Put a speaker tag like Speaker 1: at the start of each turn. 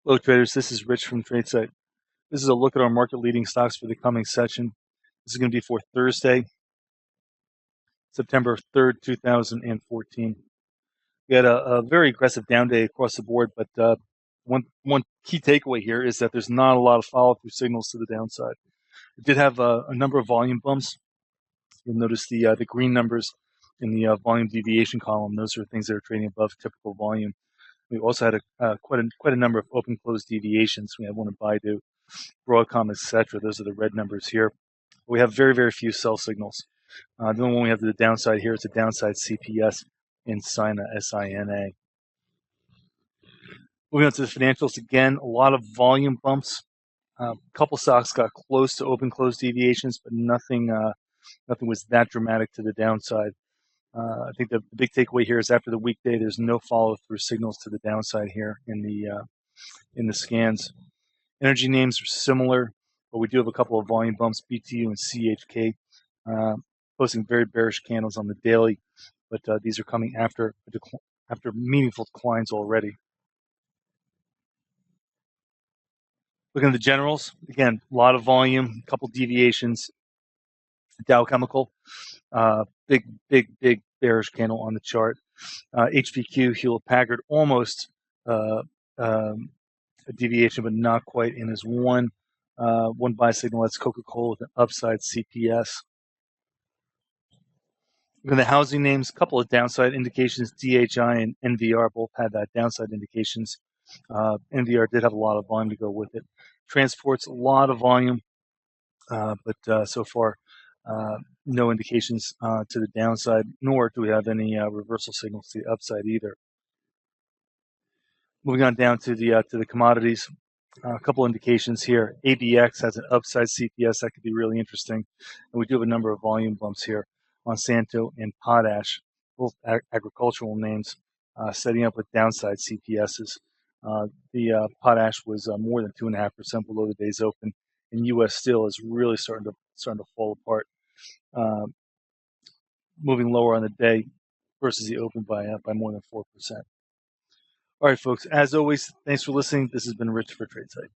Speaker 1: Hello traders, this is Rich from tradesight. This is a look at our market leading stocks for the coming session. This is going to be for Thursday, September 3rd, 2014. We had a very aggressive down day across the board, but one key takeaway here is that there's not a lot of follow-through signals to the downside. It did have a number of volume bumps. You'll notice the green numbers in the volume deviation column. Those are things that are trading above typical volume. We also had quite a number of open close deviations. We had one in Baidu, Broadcom, etc. Those are the red numbers here. We have very, very few sell signals. The only one we have to the downside here is the downside CPS in SINA, S-I-N-A. Moving on to the financials, again, a lot of volume bumps. A couple stocks got close to open close deviations, but nothing was that dramatic to the downside. I think the big takeaway here is after the weekday, there's no follow-through signals to the downside here in the scans. Energy names are similar, but we do have a couple of volume bumps, BTU and CHK, posting very bearish candles on the daily, but these are coming after meaningful declines already. Looking at the generals, again, a lot of volume, a couple deviations. Dow Chemical, big bearish candle on the chart. HPQ, Hewlett Packard, almost a deviation, but not quite. And there's one buy signal. That's Coca-Cola with an upside CPS. Looking at the housing names, a couple of downside indications. DHI and NVR both had that downside indications. NVR did have a lot of volume to go with it. Transports, a lot of volume, but so far no indications to the downside, nor do we have any reversal signals to the upside either. Moving on down to the commodities, a couple indications here. ABX has an upside CPS that could be really interesting, and we do have a number of volume bumps here. Monsanto and Potash, both agricultural names, setting up with downside CPSs. The Potash was more than 2.5% below the day's open, and U.S. Steel is really starting to fall apart, moving lower on the day versus the open by more than 4%. All right, folks. As always, thanks for listening. This has been Rich for tradesight.